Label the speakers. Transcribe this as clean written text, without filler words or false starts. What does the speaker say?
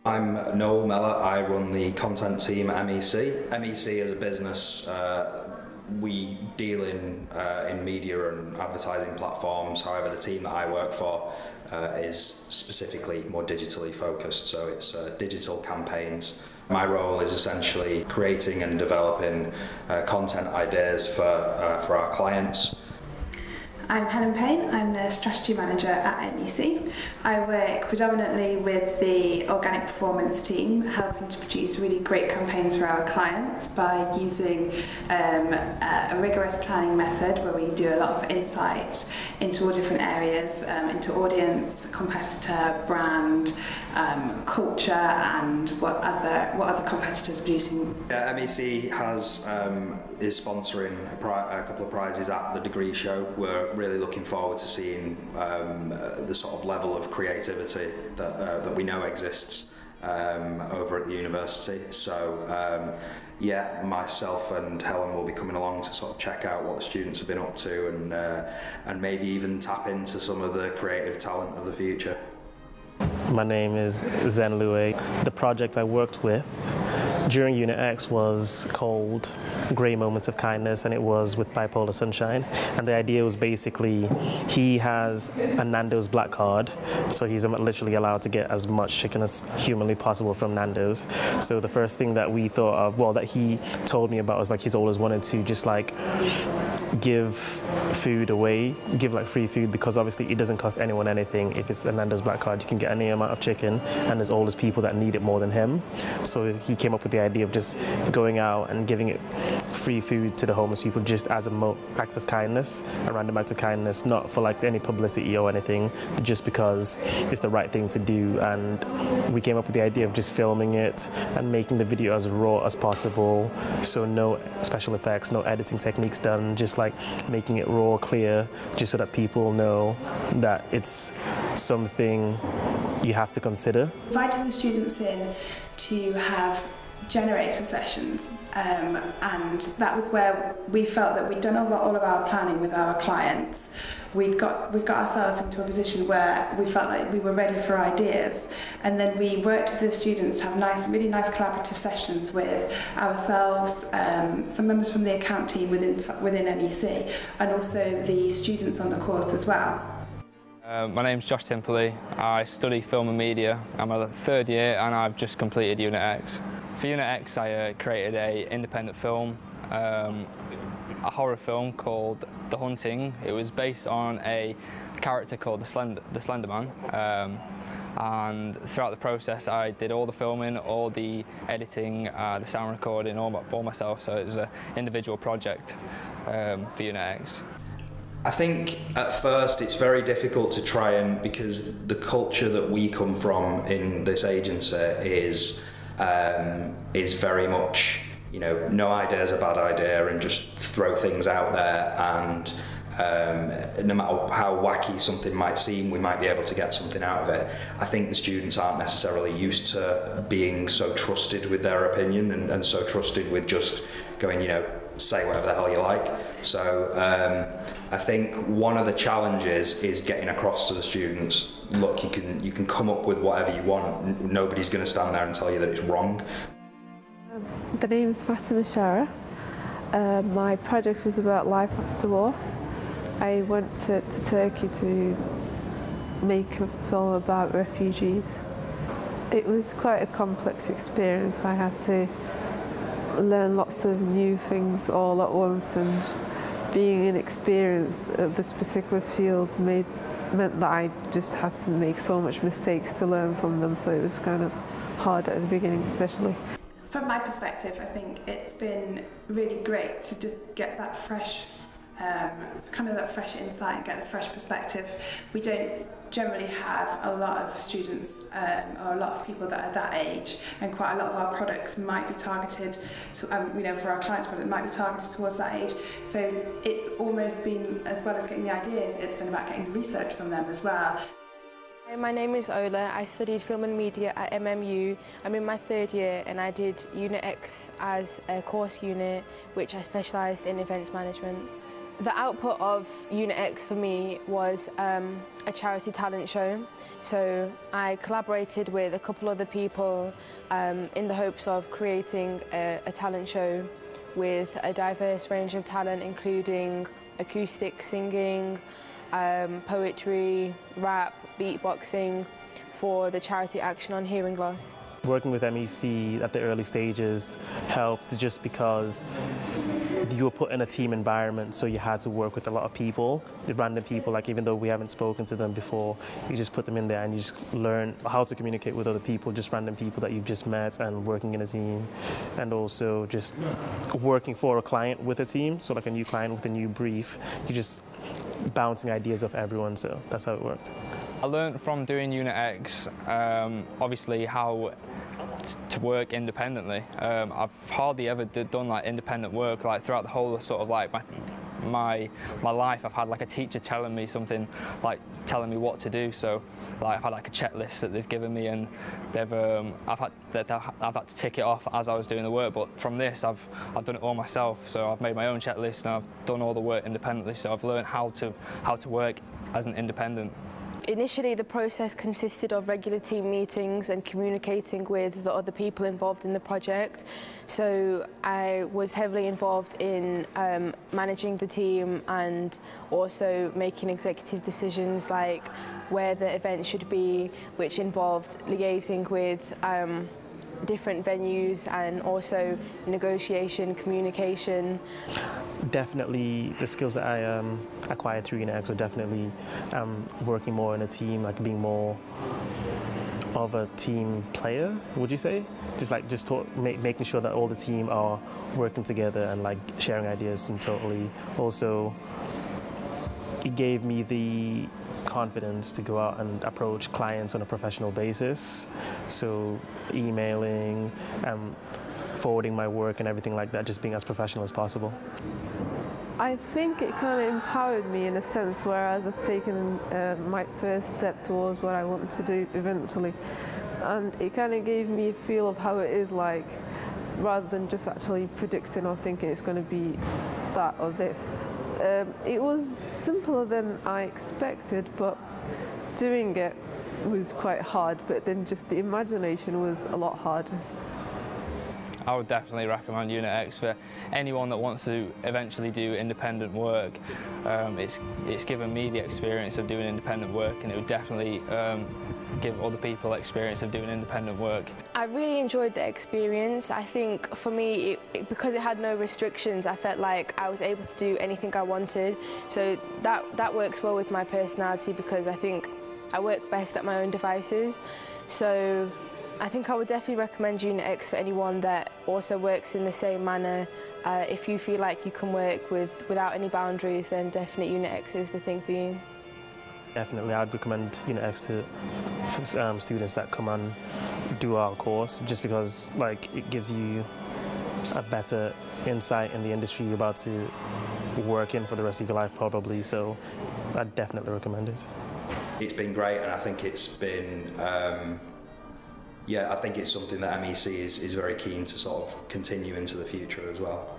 Speaker 1: I'm Noel Mellor. I run the content team at MEC. MEC as a business, we deal in media and advertising platforms. However, the team that I work for is specifically more digitally focused, so it's digital campaigns. My role is essentially creating and developing content ideas for our clients.
Speaker 2: I'm Helen Payne, I'm the Strategy Manager at MEC. I work predominantly with the Organic Performance team, helping to produce really great campaigns for our clients by using a rigorous planning method where we do a lot of insight into all different areas, into audience, competitor, brand, culture, and what other competitors are producing.
Speaker 1: MEC is sponsoring a couple of prizes at the degree show. We're really looking forward to seeing the sort of level of creativity that we know exists over at the university. So yeah, myself and Helen will be coming along to sort of check out what the students have been up to and maybe even tap into some of the creative talent of the future.
Speaker 3: My name is Zen Lue. The project I worked with during Unit X was called Grey Moments of Kindness, and it was with Bipolar Sunshine. And the idea was basically he has a Nando's black card, so he's literally allowed to get as much chicken as humanly possible from Nando's. So the first thing that we thought of, well, that he told me about was like he's always wanted to just like give food away, give like free food, because obviously it doesn't cost anyone anything. If it's a Nando's black card, you can get any amount of chicken, and there's always people that need it more than him. So he came up with the idea of just going out and giving it free food to the homeless people just as a act of kindness, a random act of kindness, not for like any publicity or anything, just because it's the right thing to do. And we came up with the idea of just filming it and making the video as raw as possible, so no special effects, no editing techniques done, just like making it raw, clear, just so that people know that it's something you have to consider.
Speaker 2: Inviting the students in to have generator sessions, and that was where we felt that we'd done all of our planning with our clients. We'd got ourselves into a position where we felt like we were ready for ideas, and then we worked with the students to have really nice collaborative sessions with ourselves, some members from the account team within MEC, and also the students on the course as well.
Speaker 4: My name's Josh Timperley. I study film and media. I'm a third year and I've just completed Unit X. For Unit X, I created an independent film, a horror film called The Hunting. It was based on a character called the Slender Man. And throughout the process, I did all the filming, all the editing, the sound recording, all myself. So it was an individual project for Unit X.
Speaker 1: I think at first it's very difficult to try and, because the culture that we come from in this agency is very much, you know, no idea is a bad idea and just throw things out there, and no matter how wacky something might seem, we might be able to get something out of it. I think the students aren't necessarily used to being so trusted with their opinion and so trusted with just going, you know, say whatever the hell you like. So I think one of the challenges is getting across to the students, look, you can come up with whatever you want. Nobody's going to stand there and tell you that it's wrong.
Speaker 5: The name is Fatima Shara. My project was about life after war. I went to Turkey to make a film about refugees. It was quite a complex experience. I had to learn lots of new things all at once, and being inexperienced at this particular field meant that I just had to make so much mistakes to learn from them, so it was kind of hard at the beginning especially.
Speaker 2: From my perspective, I think it's been really great to just get that fresh insight and get the fresh perspective. We don't generally have a lot of students or a lot of people that are that age, and quite a lot of our products might be targeted to, you know, for our clients' product might be targeted towards that age. So it's almost been, as well as getting the ideas, it's been about getting the research from them as well.
Speaker 6: My name is Ola. I studied film and media at MMU. I'm in my third year and I did Unit X as a course unit, which I specialised in events management. The output of Unit X for me was a charity talent show. So I collaborated with a couple other people in the hopes of creating a talent show with a diverse range of talent, including acoustic singing, poetry, rap, beatboxing, for the charity action on hearing loss.
Speaker 3: Working with MEC at the early stages helped just because you were put in a team environment, so you had to work with a lot of people, the random people, like even though we haven't spoken to them before, you just put them in there and you just learn how to communicate with other people, just random people that you've just met, and working in a team, and also just working for a client with a team, so like a new client with a new brief, you're just bouncing ideas off everyone, so that's how it worked.
Speaker 4: I learned from doing Unit X, obviously how to work independently. I've hardly ever done like independent work, like throughout the whole of sort of like my life. I've had like a teacher telling me something, like telling me what to do. So like I've had like a checklist that they've given me, and they've I've had to tick it off as I was doing the work. But from this, I've done it all myself. So I've made my own checklist and I've done all the work independently. So I've learned how to work as an independent.
Speaker 6: Initially, the process consisted of regular team meetings and communicating with the other people involved in the project. So I was heavily involved in managing the team and also making executive decisions like where the event should be, which involved liaising with different venues and also negotiation, communication.
Speaker 3: Definitely the skills that I acquired through Unit X were definitely working more in a team, like being more of a team player, would you say? Making sure that all the team are working together and like sharing ideas, and totally also it gave me the confidence to go out and approach clients on a professional basis. So emailing, forwarding my work and everything like that, just being as professional as possible.
Speaker 5: I think it kind of empowered me in a sense, whereas I've taken my first step towards what I want to do eventually. And it kind of gave me a feel of how it is like, rather than just actually predicting or thinking it's going to be that or this. It was simpler than I expected, but doing it was quite hard, but then just the imagination was a lot harder.
Speaker 4: I would definitely recommend Unit X for anyone that wants to eventually do independent work. It's given me the experience of doing independent work, and it would definitely give other people experience of doing independent work.
Speaker 6: I really enjoyed the experience. I think for me, because it had no restrictions, I felt like I was able to do anything I wanted. So that works well with my personality, because I think I work best at my own devices. So I think I would definitely recommend Unit X for anyone that also works in the same manner. If you feel like you can work without any boundaries, then definitely Unit X is the thing for you.
Speaker 3: Definitely, I'd recommend Unit X to students that come and do our course, just because like it gives you a better insight in the industry you're about to work in for the rest of your life probably, so I'd definitely recommend it.
Speaker 1: It's been great, and I think it's been I think it's something that MEC is very keen to sort of continue into the future as well.